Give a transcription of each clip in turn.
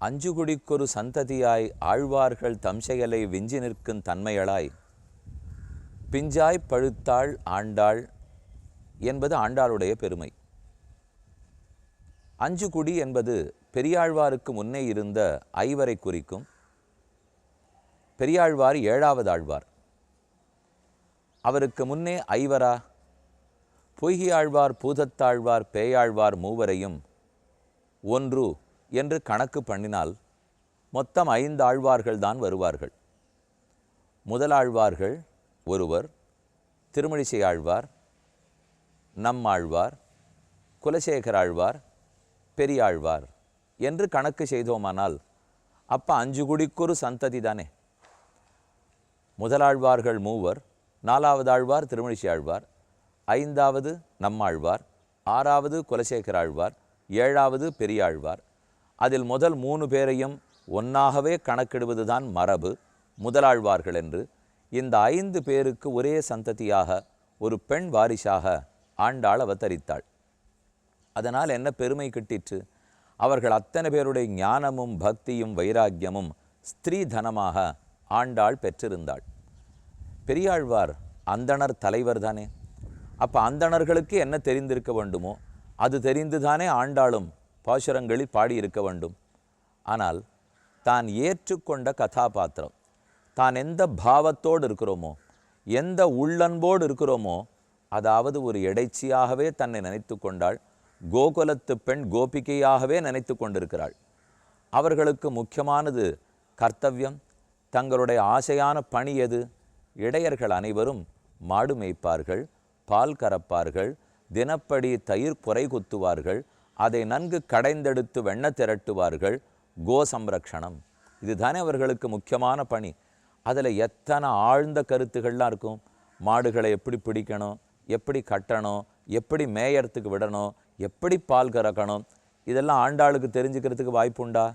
அஞ்சு குடிக்கொரு சந்ததியாய் ஆழ்வார்கள் தம் செயலை விஞ்சி நிற்கும் தன்மையளாய் பிஞ்சாய் பழுத்தாள் ஆண்டாள் என்பது ஆண்டாளுடைய பெருமை. அஞ்சு குடி என்பது பெரியாழ்வாருக்கு முன்னே இருந்த ஐவரை குறிக்கும். பெரியாழ்வார் 7வது ஆழ்வார். அவருக்கு முன்னே ஐவரா? பொய்கையாழ்வார், பூதத்தாழ்வார், பேயாழ்வார் மூவரையும் ஒன்று என்று கணக்கு பண்ணினால் மொத்தம் 5 ஆழ்வார்கள் தான் வருவார்கள். முதலாழ்வார்கள் ஒருவர், திருமழிசை ஆழ்வார், நம்மாழ்வார், குலசேகராழ்வார், பெரியாழ்வார் என்று கணக்கு செய்தோமானால் அப்போ 5 குடிக்கொரு சந்ததி தானே. முதலாழ்வார்கள் மூவர், 4வது ஆழ்வார் திருமழிசை ஆழ்வார், 5வது நம்மாழ்வார், 6வது குலசேகராழ்வார், 7வது பெரியாழ்வார். அதில் முதல் 3 பேரையும் ஒன்றாகவே கணக்கிடுவதுதான் மரபு, முதலாழ்வார்கள் என்று. இந்த 5 பேருக்கு ஒரே சந்ததியாக ஒரு பெண் வாரிசாக ஆண்டாள் அவதரித்தாள். அதனால் என்ன பெருமை கிட்டிற்று? அவர்கள் அத்தனை பேருடைய ஞானமும் பக்தியும் வைராக்கியமும் ஸ்திரீ தனமாக ஆண்டாள் பெற்றிருந்தாள். பெரியாழ்வார் அந்தணர் தலைவர் தானே. அப்போ அந்தணர்களுக்கு என்ன தெரிந்திருக்க வேண்டுமோ அது தெரிந்து தானே ஆண்டாளும் பாசுரங்களில் பாடியிருக்க வேண்டும். ஆனால் தான் ஏற்றுக்கொண்ட கதாபாத்திரம், தான் எந்த பாவத்தோடு இருக்கிறோமோ, எந்த உள்ளன்போடு இருக்கிறோமோ, அதாவது ஒரு இடைச்சியாகவே தன்னை நினைத்து கொண்டாள். கோகுலத்து பெண் கோபிகையாகவே நினைத்து கொண்டிருக்கிறாள். அவர்களுக்கு முக்கியமானது கர்த்தவியம், தங்களுடைய ஆசையான பணி எது? இடையர்கள் அனைவரும் மாடு மேய்ப்பார்கள், பால் கறப்பார்கள், தினப்படி தயிர் புரை குத்துவார்கள், அதை நன்கு கடைந்தெடுத்து வெண்ண திரட்டுவார்கள். கோ சம்ரக்ஷணம் இதுதானே அவர்களுக்கு முக்கியமான பணி. அதில் எத்தனை ஆழ்ந்த கருத்துக்கள்லாம் இருக்கும். மாடுகளை எப்படி பிடிக்கணும், எப்படி கட்டணும், எப்படி மேயறதுக்கு விடணும், எப்படி பால் கறக்கணும், இதெல்லாம் ஆண்டாளுக்கு தெரிஞ்சுக்கிறதுக்கு வாய்ப்புண்டா?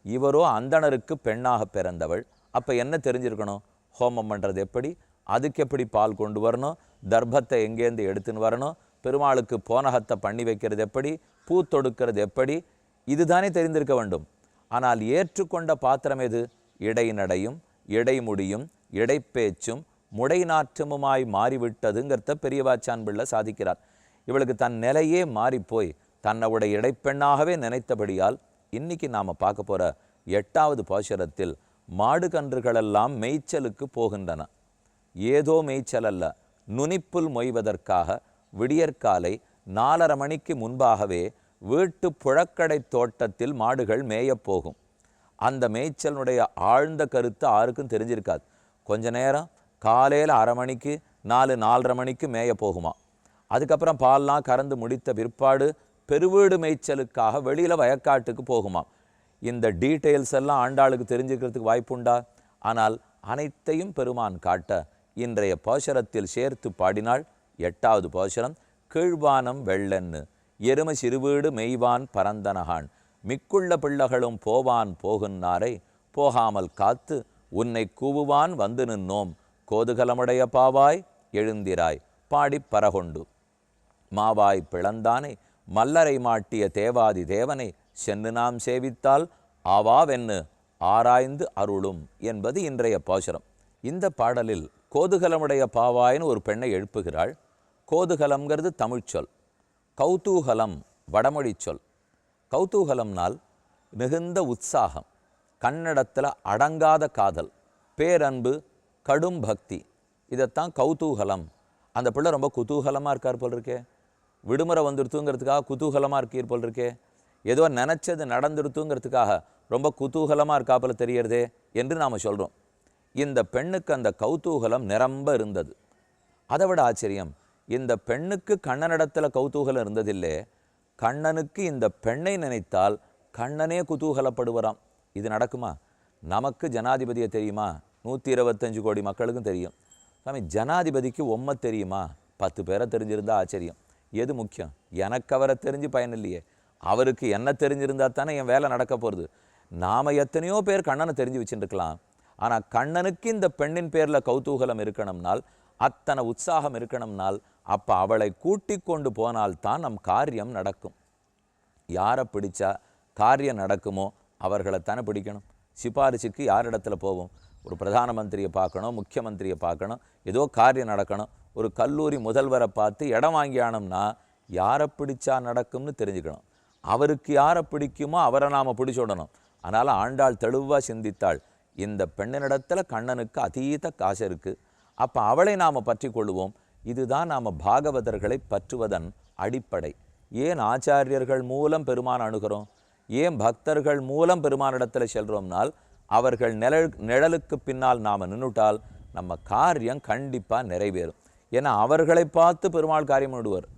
இவரோ அந்தணருக்கு பெண்ணாக பிறந்தவள். அப்போ என்ன தெரிஞ்சிருக்கணும்? ஹோமம் பண்ணுறது எப்படி, அதுக்கு எப்படி பால் கொண்டு வரணும், தர்ப்பத்தை எங்கேருந்து எடுத்துன்னு வரணும், பெருமாளுக்கு போனகத்தை பண்ணி வைக்கிறது எப்படி, பூ தொடுக்கிறது எப்படி, இதுதானே தெரிந்திருக்க வேண்டும். ஆனால் ஏற்றுக்கொண்ட பாத்திரம் எது? இடைநடையும் இடைமுடியும் இடைப்பேச்சும் முடைநாற்றமுமாய் மாறிவிட்டதுங்கிறத பெரியவாச்சான் பிள்ளை சாதிக்கிறார். இவளுக்கு தன் நிலையே மாறிப்போய் தன்னுடைய இடைப்பெண்ணாகவே நினைத்தபடியால் இன்னைக்கு நாம் பார்க்க போகிற 8வது பாசுரத்தில் மாடு கன்றுகளெல்லாம் மேய்ச்சலுக்கு போகின்றன. ஏதோ மேய்ச்சல் அல்ல, நுனிப்புல் மொய்வதற்காக விடியற்காலை 4:30 மணிக்கு முன்பாகவே வீட்டு புழக்கடை தோட்டத்தில் மாடுகள் மேயப்போகும். அந்த மேய்ச்சலுடைய ஆழ்ந்த கருத்து யாருக்கும் தெரிஞ்சிருக்காது. கொஞ்ச நேரம் காலையில் 1/2 மணிக்கு 4-4:30 மணிக்கு மேய போகுமா. அதுக்கப்புறம் பால்லாம் கறந்து முடித்த பிற்பாடு பெருவீடு மேய்ச்சலுக்காக வெளியில் வயக்காட்டுக்கு போகுமா. இந்த டீட்டெயில்ஸ் எல்லாம் ஆண்டாளுக்கு தெரிஞ்சுக்கிறதுக்கு வாய்ப்புண்டா? ஆனால் அனைத்தையும் பெருமான் காட்ட இன்றைய பாசுரத்தில் சேர்த்து பாடினாள். 8வது பாசுரம். கீழ்வானம் வெள்ளன்னு எரும சிறுவீடு மெய்வான் பரந்தனகான் மிக்குள்ள பிள்ளைகளும் போவான் போகுன்னாரை போகாமல் காத்து உன்னை கூவுவான் வந்து நின்னோம் கோதுகலமுடைய பாவாய் எழுந்திராய் பாடி பரகொண்டு மாவாய் பிளந்தானை மல்லரை மாட்டிய தேவாதி தேவனை சென்று நாம் சேவித்தால் ஆவாவென்னு ஆராய்ந்து அருளும் என்பது இன்றைய பாசுரம். இந்த பாடலில் கோதுகலமுடைய பாவாயின்னு ஒரு பெண்ணை எழுப்புகிறாள். கோதுகலம்ங்கிறது தமிழ்ச்சொல், கௌதூகலம் வடமொழி சொல். கௌதூகலம்னால் மிகுந்த உற்சாகம், கன்னடத்தில் அடங்காத காதல், பேரன்பு, கடும் பக்தி, இதைத்தான் கௌதூகலம். அந்த பிள்ளை ரொம்ப குதூகலமாக இருக்கார் போல் இருக்கே, விடுமுறை வந்துடுத்துங்கிறதுக்காக குதூகலமாக இருக்கீர் போல் இருக்கே, ஏதோ நினச்சது நடந்துடுத்துங்கிறதுக்காக ரொம்ப குதூகலமாக இருக்கா போல தெரியறதே என்று நாம் சொல்கிறோம். இந்த பெண்ணுக்கு அந்த கௌதூகலம் நிரம்ப இருந்தது. அதை விட ஆச்சரியம், இந்த பெண்ணுக்கு கண்ணனிடத்தில் கௌதூகலம் இருந்ததில்லை, கண்ணனுக்கு இந்த பெண்ணை நினைத்தால் கண்ணனே குதூகலப்படுவராம். இது நடக்குமா? நமக்கு ஜனாதிபதியை தெரியுமா? 125 கோடி மக்களுக்கும் தெரியும். சாமி, ஜனாதிபதிக்கு உம்மை தெரியுமா? 10 பேரை தெரிஞ்சிருந்தா ஆச்சரியம். எது முக்கியம்? எனக்கு அவரை தெரிஞ்சு பயன் இல்லையே. அவருக்கு என்ன தெரிஞ்சிருந்தா தானே என் வேலை நடக்க போகிறது. நாம் எத்தனையோ பேர் கண்ணனை தெரிஞ்சு வச்சுருக்கலாம். ஆனால் கண்ணனுக்கு இந்த பெண்ணின் பேரில் கௌதூகலம் இருக்கணும்னால், அத்தனை உற்சாகம் இருக்கணும்னால், அப்போ அவளை கூட்டி கொண்டு போனால்தான் நம் காரியம் நடக்கும். யாரை பிடிச்சா காரியம் நடக்குமோ அவர்களைத்தானே பிடிக்கணும். சிபாரிசுக்கு யார் இடத்துல போவோம்? ஒரு பிரதான மந்திரியை பார்க்கணும், முக்கியமந்திரியை பார்க்கணும், ஏதோ காரியம் நடக்கணும். ஒரு கல்லூரி முதல்வரை பார்த்து இடம் வாங்கியானோம்னா யாரை பிடிச்சா நடக்கும்னு தெரிஞ்சுக்கணும். அவருக்கு யாரை பிடிக்குமோ அவரை நாம் பிடிச்சுடணும். அதனால் ஆண்டாள் தெளிவாக சிந்தித்தாள், இந்த பெண்ணினிடத்தில் கண்ணனுக்கு அதீத காசு இருக்குது, அப்போ அவளை நாம் பற்றி கொள்வோம். இதுதான் நாம் பாகவதர்களை பற்றுவதன் அடிப்படை. ஏன் ஆச்சாரியர்கள் மூலம் பெருமான் அணுகிறோம்? ஏன் பக்தர்கள் மூலம் பெருமானிடத்தில் செல்கிறோம்னால், அவர்கள் நிழலுக்கு பின்னால் நாம் நின்றுட்டால் நம்ம காரியம் கண்டிப்பாக நிறைவேறும். ஏன்னா அவர்களை பார்த்து பெருமாள் காரியம் விடுவார்.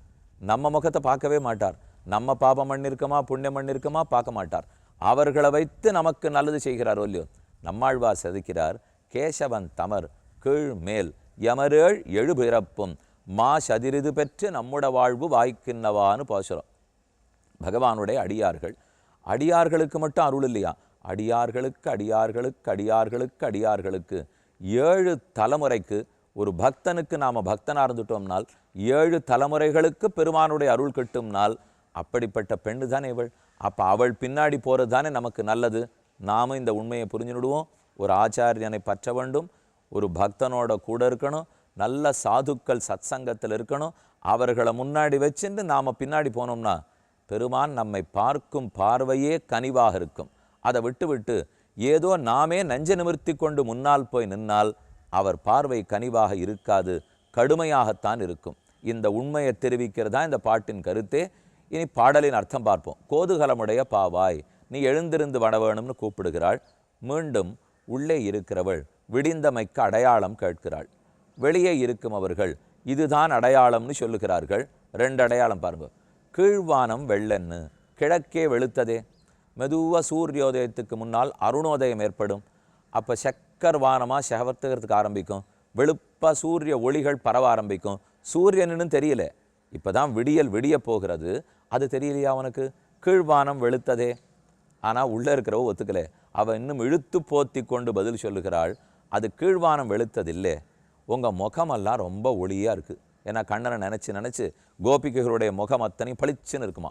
நம்ம முகத்தை பார்க்கவே மாட்டார். நம்ம பாபம் பண்ணிருக்கமா புண்ணியம் பண்ணிருக்கமா பார்க்க மாட்டார். அவர்களை வைத்து நமக்கு நல்லது செய்கிறாரோ இல்லையோ. நம்மாழ்வார் செதுக்கிறார், கேசவன் தமர் கீழ் மேல் யமரேழ் எழுபிறப்பும் மா சதிரிது பெற்று நம்முட வாழ்வு வாய்க்கின்னவான்னு பாசுரம். பகவானுடைய அடியார்கள், அடியார்களுக்கு மட்டும் அருள் இல்லையா, அடியார்களுக்கு அடியார்களுக்கு அடியார்களுக்கு அடியார்களுக்கு 7 தலைமுறைக்கு ஒரு பக்தனுக்கு நாம் பக்தனாக இருந்துட்டோம்னால் 7 தலைமுறைகளுக்கு பெருமானுடைய அருள் கிட்டும்னால் அப்படிப்பட்ட பெண்ணு தானே இவள். அப்போ அவள் பின்னாடி போகிறது தானே நமக்கு நல்லது. நாமும் இந்த உண்மையை புரிஞ்சுடுவோம். ஒரு ஆச்சாரியனை பற்ற வேண்டும், ஒரு பக்தனோட கூட இருக்கணும், நல்ல சாதுக்கள் சத்சங்கத்தில் இருக்கணும். அவர்களை முன்னாடி வச்சுட்டு நாம் பின்னாடி போனோம்னா பெருமான் நம்மை பார்க்கும் பார்வையே கனிவாக இருக்கும். அதை விட்டு ஏதோ நாமே நெஞ்ச நிமிர்த்தி கொண்டு முன்னால் போய் நின்னால் அவர் பார்வை கனிவாக இருக்காது, கடுமையாகத்தான் இருக்கும். இந்த உண்மையை தெரிவிக்கிறதா இந்த பாட்டின் கருத்தே. இனி பாடலின் அர்த்தம் பார்ப்போம். கோதுகலமுடைய பாவாய், நீ எழுந்திருந்து வட வேணும்னு கூப்பிடுகிறாள். மீண்டும் உள்ளே இருக்கிறவள் விடிந்தமைக்கு அடையாளம் கேட்கிறாள். வெளியே இருக்கும் அவர்கள் இதுதான் அடையாளம்னு சொல்லுகிறார்கள். 2 அடையாளம் பாருங்க. கீழ்வானம் வெள்ளன்னு, கிழக்கே வெளுத்ததே. மெதுவாக சூரியோதயத்துக்கு முன்னால் அருணோதயம் ஏற்படும். அப்போ சக்கர் வானமாக செவத்துக்கிறதுக்கு ஆரம்பிக்கும். வெளுப்பாக சூரிய ஒளிகள் பரவ ஆரம்பிக்கும். சூரியனுன்னு தெரியல, இப்போ தான் விடிய போகிறது, அது தெரியலையா அவனுக்கு? கீழ்வானம் வெளுத்ததே. ஆனால் உள்ளே இருக்கிறவ ஒத்துக்கலை. அவள் இன்னும் இழுத்து போத்தி கொண்டு பதில் சொல்லுகிறாள், அது கீழ்வானம் வெளுத்ததில்லை, உங்கள் முகமெல்லாம் ரொம்ப ஒளியாக இருக்குது. ஏன்னா கண்ணனை நினச்சி கோபிகைகளுடைய முகம் அத்தனை பளிச்சுன்னு இருக்குமா.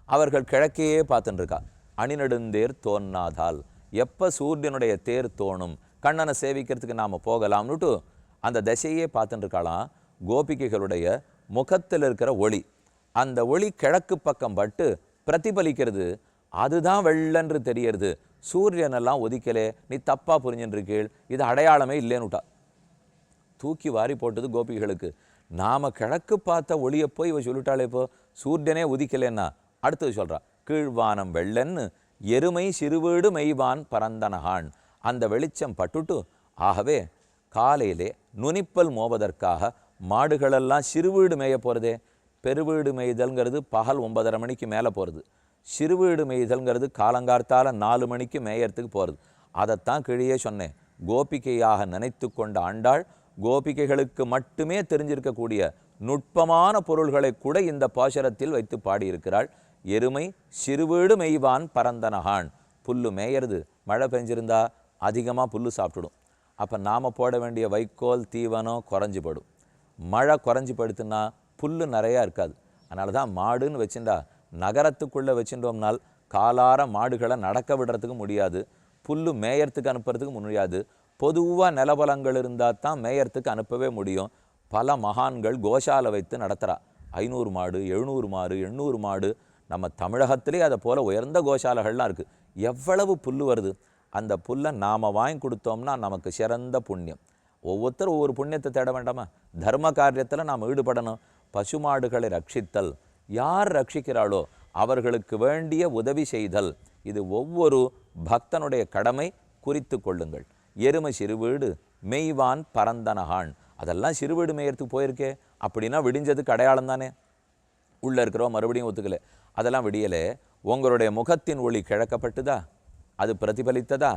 அவர்கள் கிழக்கையே பார்த்துன்னு இருக்கா. அணிநெடுந்தேர் தோன்னாதால், எப்போ சூரியனுடைய தேர் தோணும் கண்ணனை சேவிக்கிறதுக்கு நாம் போகலாம்னுட்டு அந்த திசையே பார்த்துட்டு இருக்கலாம். கோபிகைகளுடைய முகத்தில் இருக்கிற ஒளி, அந்த ஒளி கிழக்கு பக்கம் பட்டு பிரதிபலிக்கிறது. அதுதான் வெள்ளன்று தெரியறது. சூரியனெல்லாம் ஒதிக்கலே, நீ தப்பாக புரிஞ்சுருக்கீள், இது அடையாளமே இல்லைன்னுட்டா. தூக்கி வாரி போட்டது கோபிகளுக்கு. நாம் கிழக்கு பார்த்த ஒளியை போய் இவ சொல்லிட்டாளே, இப்போ சூரியனே உதிக்கலைன்னா அடுத்தது சொல்கிறா, கீழ்வானம் வெள்ளன்னு எருமை சிறுவீடு மெய்வான் பரந்தனகான். அந்த வெளிச்சம் பட்டுட்டு, ஆகவே காலையிலே நுனிப்பல் மோவதற்காக மாடுகளெல்லாம் சிறுவீடு மேய போகிறதே. பெருவீடு மேய்தல்ங்கிறது பகல் 9:30 மணிக்கு மேலே போகிறது. சிறுவீடு மேய்தல்ங்கிறது காலங்கார்த்தால் 4 மணிக்கு மேயறதுக்கு போகிறது. அதைத்தான் கீழே சொன்னேன். கோபிகையாக நினைத்து கொண்ட ஆண்டாள் கோபிகைகளுக்கு மட்டுமே தெரிஞ்சிருக்கக்கூடிய நுட்பமான பொருள்களை கூட இந்த பாசுரத்தில் வைத்து பாடியிருக்கிறாள். எருமை சிறுவீடு மெய்வான் பரந்தனகான். புல்லு மேயறது, மழை பெஞ்சிருந்தா அதிகமாக புல்லு சாப்பிட்டுடும். அப்போ நாம் போட வேண்டிய வைக்கோல் தீவனம் குறைஞ்சி படும். மழை குறைஞ்சி படுத்துன்னா புல்லு நிறையா இருக்காது. அதனால தான் மாடுன்னு வச்சுட்டா நகரத்துக்குள்ளே வச்சுட்டோம்னால் காலார மாடுகளை நடக்க விடுறதுக்கு முடியாது, புல்லு மேயறதுக்கு அனுப்புறதுக்கு முடியாது. பொதுவாக நிலபலங்கள் இருந்தால் தான் மேயறதுக்கு அனுப்பவே முடியும். பல மகான்கள் கோஷாலை வைத்து நடத்துகிறா. 500 மாடு 700 மாடு 800 மாடு. நம்ம தமிழகத்திலே அதை போல் உயர்ந்த கோஷாலைகள்லாம் இருக்குது. எவ்வளவு புல் வருது. அந்த புல்லை நாம் வாங்கி கொடுத்தோம்னா நமக்கு சிறந்த புண்ணியம். ஒவ்வொருத்தரும் ஒவ்வொரு புண்ணியத்தை தேட வேண்டாமா? தர்ம காரியத்தில் நாம் ஈடுபடணும். பசுமாடுகளை ரட்சித்தல், யார் ரட்சிக்கிறாளோ அவர்களுக்கு வேண்டிய உதவி செய்தல், இது ஒவ்வொரு பக்தனுடைய கடமை. குறித்து கொள்ளுங்கள். எருமை சிறுவீடு மெய்வான் பரந்தனகான். அதெல்லாம் சிறுவீடு மேயறதுக்கு போயிருக்கே, அப்படின்னா விடிஞ்சதுக்கு அடையாளம் தானே. உள்ளே இருக்கிறோம் மறுபடியும் ஒத்துக்கலை, அதெல்லாம் விடியலை. உங்களுடைய முகத்தின் ஒளி கிழக்கப்பட்டுதா, அது பிரதிபலித்ததா,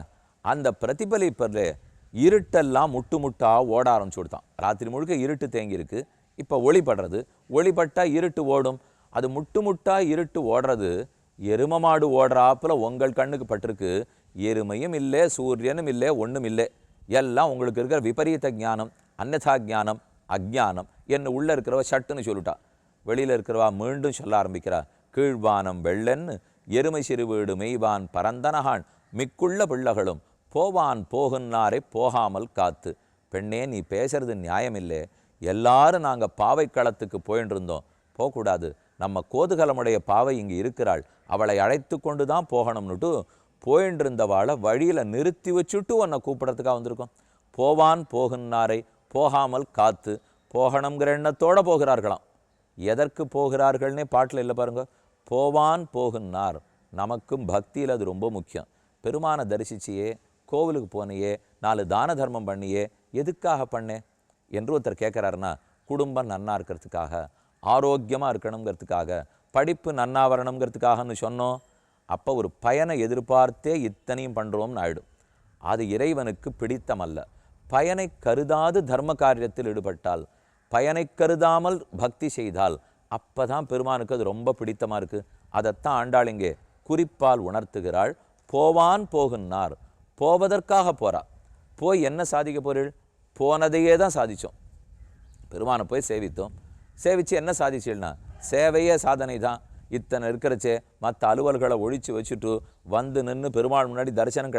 அந்த பிரதிபலிப்பதில் இருட்டெல்லாம் முட்டு முட்டா ஓட ஆரம்பிச்சு கொடுத்தான். ராத்திரி முழுக்க இருட்டு தேங்கி இருக்கு, இப்போ ஒளிபடுறது, ஒளிபட்டா இருட்டு ஓடும். அது முட்டு முட்டா இருட்டு ஓடுறது எரும மாடு ஓடுறாப்புல உங்கள் கண்ணுக்கு பட்டிருக்கு. எருமையும் இல்லை, சூரியனும் இல்லை, ஒன்றும் இல்லை. எல்லாம் உங்களுக்கு இருக்கிற விபரீத ஞானம், அன்னதா ஞானம், அஜ்ஞானம் என்ன உள்ள இருக்கிறவ சட்டுன்னு சொல்லிட்டா. வெளியில் இருக்கிறவா மீண்டும் சொல்ல ஆரம்பிக்கிறா. கீழ்வானம் வெள்ளன்னு எருமை சிறு வீடு மெய்வான் பரந்தனகான் மிக்குள்ள பிள்ளைகளும் போவான் போகுன்னாரை போகாமல் காத்து. பெண்ணே, நீ பேசுறது நியாயமில்லை. எல்லாரும் நாங்கள் பாவை களத்துக்கு போயின்னு இருந்தோம், போகக்கூடாது. நம்ம கோதுகலமுடைய பாவை இங்கே இருக்கிறாள், அவளை அழைத்து கொண்டு தான் போகணும்னுட்டு போயின்னு இருந்தவாளை வழியில் நிறுத்தி வச்சுட்டு உன்னை கூப்பிடறதுக்காக வந்திருக்கோம். போவான் போகுன்னாரை போகாமல் காத்து. போகணுங்கிற எண்ணத்தோடு போகிறார்களாம். எதற்கு போகிறார்கள்னே பாட்டில் இல்லை பாருங்க. போவான் போகுன்னார். நமக்கும் பக்தியில் அது ரொம்ப முக்கியம். பெருமானை தரிசிச்சியே, கோவிலுக்கு போனியே, 4 தான தர்மம் பண்ணியே, எதுக்காக பண்ணேன் என்று ஒருத்தர் கேட்குறாருன்னா, குடும்பம் நன்னா இருக்கிறதுக்காக, ஆரோக்கியமாக இருக்கணுங்கிறதுக்காக, படிப்பு நன்னா வரணுங்கிறதுக்காகன்னு சொன்னோம். அப்போ ஒரு பயனை எதிர்பார்த்தே இத்தனையும் பண்ணுறோம்னு ஆயிடும். அது இறைவனுக்கு பிடித்தமல்ல. பயனை கருதாது தர்ம காரியத்தில் ஈடுபட்டால், பயனை கருதாமல் பக்தி செய்தால், அப்போ தான் பெருமானுக்கு அது ரொம்ப பிடித்தமாக இருக்குது. அதைத்தான் ஆண்டாள் இங்கே குறிப்பால் உணர்த்துகிறாள். போவான் போகுன்னார். போவதற்காக போகிறா. போய் என்ன சாதிக்க போறீள்? போனதையே தான் சாதித்தோம். பெருமானை போய் சேவித்தோம். சேவித்து என்ன சாதிச்சீள்னா, சேவையே சாதனை தான். இத்தனை இருக்கிறச்சே மற்ற அலுவல்களை ஒழித்து வச்சுட்டு வந்து நின்று பெருமாள் முன்னாடி தரிசனம்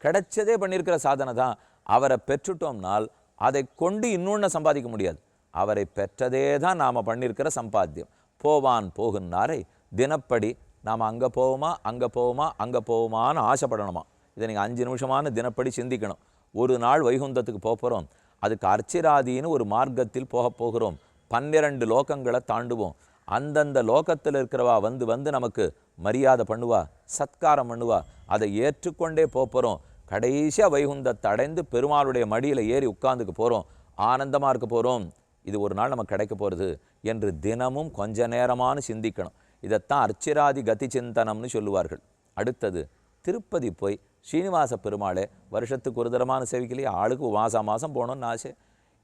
கிடைச்சதே பண்ணியிருக்கிற சாதனை தான். அவரை பெற்றுட்டோம்னால் அதை கொண்டு இன்னொன்று சம்பாதிக்க முடியாது. அவரை பெற்றதே தான் நாம் பண்ணியிருக்கிற சம்பாத்தியம். போவான் போகுன்னாரை தினப்படி நாம் அங்கே போவோமா அங்கே போவோமா அங்கே போவோமான்னு ஆசைப்படணுமா. இதை நீங்கள் 5 நிமிஷமான தினப்படி சிந்திக்கணும். ஒரு நாள் வைகுந்தத்துக்கு போகிறோம், அதுக்கு அர்ச்சிராதின்னு ஒரு மார்க்கத்தில் போகிறோம். 12 லோகங்களை தாண்டுவோம். அந்தந்த லோகத்தில் இருக்கிறவா வந்து நமக்கு மரியாதை பண்ணுவா, சத்காரம் பண்ணுவா. அதை ஏற்றுக்கொண்டே போகிறோம். கடைசியாக வைகுந்தத்தை அடைந்து பெருமாளுடைய மடியில் ஏறி உட்கார்ந்துக்கு போகிறோம், ஆனந்தமாக இருக்க போகிறோம். இது ஒரு நாள் நமக்கு கிடைக்க போகிறது என்று தினமும் கொஞ்ச நேரமான சிந்திக்கணும். இதைத்தான் அர்ச்சிராதி கதி சிந்தனம்னு சொல்லுவார்கள். அடுத்தது திருப்பதி போய் ஸ்ரீனிவாச பெருமாளே வருஷத்துக்கு ஒரு தரமான சேவிக்கலையே. ஆளுக்கு மாதம் போகணுன்னு ஆசை.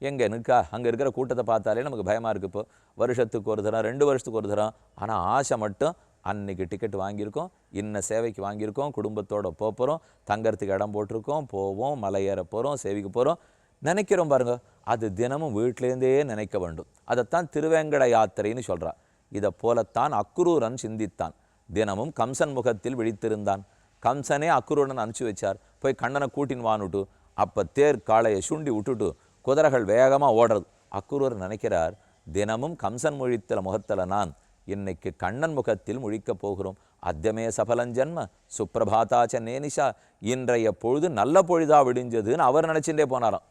எங்கே நிற்கா அங்கே இருக்கிற கூட்டத்தை பார்த்தாலே நமக்கு பயமாக இருக்குது. இப்போ வருஷத்துக்கு ஒரு தரம், 2 வருஷத்துக்கு ஒரு தரம். ஆனால் ஆசை மட்டும் அன்னைக்கு டிக்கெட் வாங்கியிருக்கோம், இன்ன சேவைக்கு வாங்கியிருக்கோம், குடும்பத்தோடு போகிறோம், தங்கறதுக்கு இடம் போட்டிருக்கோம், போவோம், மலை ஏற போகிறோம், சேவிக்க போகிறோம், நினைக்கிறோம் பாருங்க. அது தினமும் வீட்டிலேருந்தே நினைக்க வேண்டும். அதைத்தான் திருவேங்கட யாத்திரைன்னு சொல்கிறா. இதை போலத்தான் அக்குரூரன் சிந்தித்தான். தினமும் கம்சன் முகத்தில் விழித்திருந்தான். கம்சனே அக்குரூரன் அனுப்பிச்சி வச்சார், போய் கண்ணனை கூட்டின்னு வானுட்டு. அப்போ தேர் காளையை சுண்டி விட்டுட்டு குதிரைகள் வேகமாக ஓடுறது. அக்குரூர் நினைக்கிறார், தினமும் கம்சன் முழித்தல முகத்தில் நான் இன்னைக்கு கண்ணன் முகத்தில் முழிக்கப் போகிறோம். அத்தியமே சபலஞ்சன்ம சுப்பிரபாதாச்ச நேனிஷா. இன்றைய பொழுது நல்ல பொழுதா விடிஞ்சதுன்னு அவர் நினச்சிட்டே போனாராம்.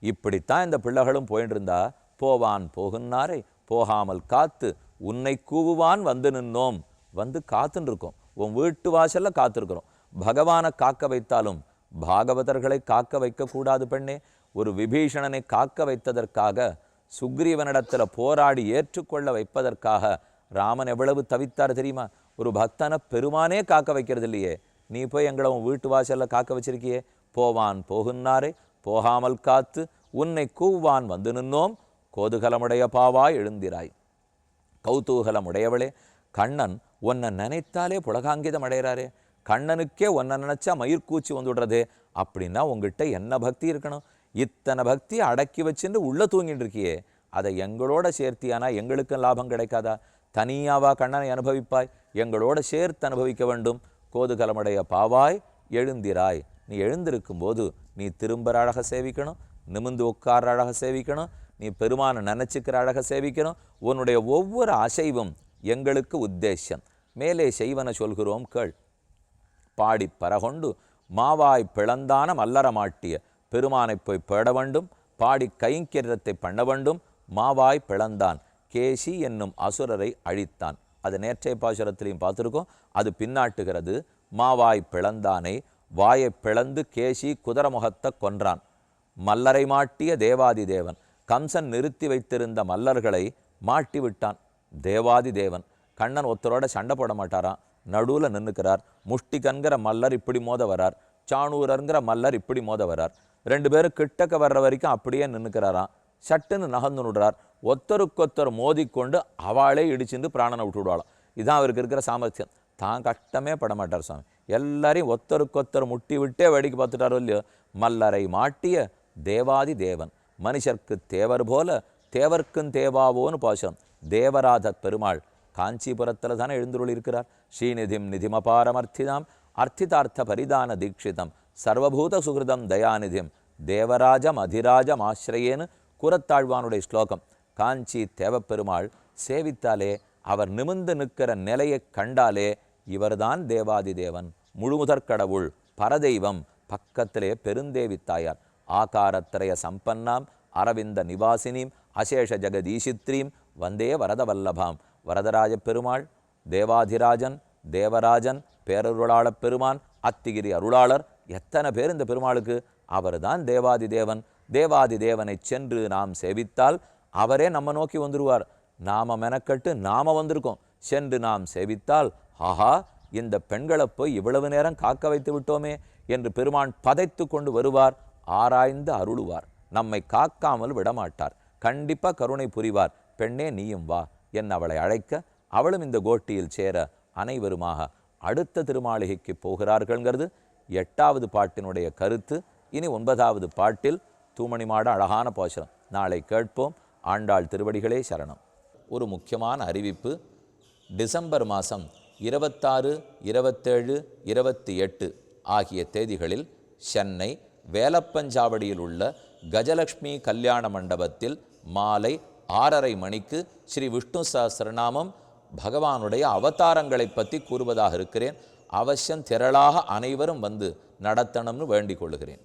இப்படித்தான் இந்த பிள்ளைகளும் போயிட்டு இருந்தா. போவான் போகுன்னாரை போகாமல் காத்து உன்னை கூவுவான் வந்து நின்னோம். வந்து காத்துன்னு இருக்கோம், உன் வீட்டு வாசல்ல காத்திருக்கிறோம். பகவானை காக்க வைத்தாலும் பாகவதர்களை காக்க வைக்கக்கூடாது பெண்ணே. ஒரு விபீஷணனை காக்க வைத்ததற்காக, சுக்ரீவனிடத்தில் போராடி ஏற்றுக்கொள்ள வைப்பதற்காக ராமன் எவ்வளவு தவித்தார் தெரியுமா? ஒரு பக்தனை பெருமானே காக்க வைக்கிறது இல்லையே, நீ போய் எங்களை உன் வீட்டு வாசலில் காக்க வச்சிருக்கியே. போவான் போகுன்னாரே போகாமல் காத்து உன்னை கூவான் வந்து நின்னோம். கோதுகலமுடைய பாவாய் எழுந்திராய். கௌதூகலமுடையவளே, கண்ணன் உன்னை நினைத்தாலே புலகாங்கிதம் அடைகிறாரே. கண்ணனுக்கே உன்னை நினச்சா மயிர்கூச்சி வந்துடுறதே. அப்படின்னா உங்ககிட்ட என்ன பக்தி இருக்கணும்? இத்தனை பக்தியை அடக்கி வச்சுட்டு உள்ளே தூங்கிட்டு இருக்கியே, அதை எங்களோட சேர்த்தியானா எங்களுக்கும் லாபம் கிடைக்காதா? தனியாவா கண்ணனை அனுபவிப்பாய்? எங்களோட சேர்த்து அனுபவிக்க வேண்டும். கோதுகலமுடைய பாவாய் எழுந்திராய். நீ எழுந்திருக்கும்போது நீ திரும்புகிற அழக சேவிக்கணும், நிமிந்து உட்கார அழக சேவிக்கணும், நீ பெருமானை நினச்சிக்கிற அழக சேவிக்கணும். உன்னுடைய ஒவ்வொரு அசைவும் எங்களுக்கு உத்தேசம். மேலே செய்வன சொல்கிறோம் கேள். பாடி பரகொண்டு மாவாய் பிளந்தான மல்லற மாட்டிய பெருமானை போய் பேட வேண்டும். பாடி கைங்கரியத்தை பண்ண வேண்டும். மாவாய் பிளந்தான் கேசி என்னும் அசுரரை அழித்தான். அது நேற்றைய பாசுரத்திலையும் பார்த்துருக்கோம். அது பின்னாட்டுகிறது. மாவாய் பிளந்தானை வாயை பிளந்து கேசி குதிரமுகத்தை கொன்றான். மல்லரை மாட்டிய தேவாதி தேவன். கம்சன் நிறுத்தி வைத்திருந்த மல்லர்களை மாட்டி விட்டான். தேவாதி தேவன். கண்ணன் ஒருத்தரோட சண்டை போட மாட்டாராம். நடுவில் நின்றுக்கிறார். முஷ்டிகன்கிற மல்லர் இப்படி மோத வரார், சாணூரங்கிற மல்லர் இப்படி மோத வரார். 2 பேரும் கிட்டக்க வர்ற வரைக்கும் அப்படியே நின்றுக்கிறாராம். சட்டுன்னு நகர்ந்து விடுறார். ஒத்தருக்கொத்தர் மோதிக்கொண்டு அவளே இடிச்சுட்டு பிராணனை விட்டு விடுவாளாம். இதுதான் அவருக்கு இருக்கிற சாமர்த்தியம். தான் கஷ்டமே படமாட்டார் சுவாமி. எல்லாரையும் ஒத்தருக்கொத்தர் முட்டி விட்டே வேடிக்கை பார்த்துட்டாரோ இல்லையோ. மல்லரை மாட்டிய தேவாதி தேவன், மனுஷர்க்கு தேவர் போல தேவர்க்கும் தேவாவோன்னு பாசம். தேவராத பெருமாள் காஞ்சிபுரத்தில் தானே எழுந்துருள் இருக்கிறார். ஸ்ரீநிதிம் நிதிமபாரமர்த்திதாம் அர்த்திதார்த்த பரிதான தீட்சிதம் சர்வபூத சுகிருதம் தயாநிதிம் தேவராஜம் அதிராஜம் ஆசிரியேன்னு கூறத்தாழ்வானுடைய ஸ்லோகம். காஞ்சி தேவப்பெருமாள் சேவித்தாலே, அவர் நிமிர்ந்து நிற்கிற நிலையை கண்டாலே இவர்தான் தேவாதி தேவன், முழுமுதற் கடவுள், பரதெய்வம். பக்கத்திலே பெருந்தேவி தாயார். ஆகாரத்திரய சம்பன்னாம் அரவிந்த நிவாசினீம் அசேஷ ஜெகதீசித்ரீம் வந்தே வரதவல்லபாம். வரதராஜ பெருமாள், தேவாதிராஜன், தேவராஜன், பேரருளாளப் பெருமான், அத்திகிரி அருளாளர், எத்தனை பேர் இந்த பெருமாளுக்கு. அவர் தான் தேவாதி தேவன். தேவாதி தேவனை சென்று நாம் சேவித்தால் அவரே நம்ம நோக்கி வந்துடுவார். நாம மெனக்கட்டு நாம வந்திருக்கோம், சென்று நாம் சேவித்தால் ஆஹா இந்த பெண்களை போய் இவ்வளவு நேரம் காக்க வைத்து விட்டோமே என்று பெருமான் பதைத்து கொண்டு வருவார். ஆராய்ந்து அருளுவார், நம்மை காக்காமல் விடமாட்டார். கண்டிப்பா கருணை புரிவார். பெண்ணே நீயும் வா என் அவளை அழைக்க, அவளும் இந்த கோஷ்டியில் சேர அனைவருமாக அடுத்த திருமாளிகைக்கு போகிறார்கள்ங்கிறது 8வது பாட்டினுடைய கருத்து. இனி 9வது பாட்டில் தூமணி மாட அழகான பாசுரம் நாளை கேட்போம். ஆண்டாள் திருவடிகளே சரணம். ஒரு முக்கியமான அறிவிப்பு. டிசம்பர் மாதம் 26, 27, 28 ஆகிய தேதிகளில் சென்னை வேலப்பஞ்சாவடியில் உள்ள கஜலட்சுமி கல்யாண மண்டபத்தில் மாலை 6:30 மணிக்கு ஸ்ரீ விஷ்ணு சஹஸ்ரநாமம் பகவானுடைய அவதாரங்களை பற்றி கூறுவதாக இருக்கிறேன். அவசியம் திரளாக அனைவரும் வந்து நடத்தணும்னு வேண்டிக் கொள்கிறேன்.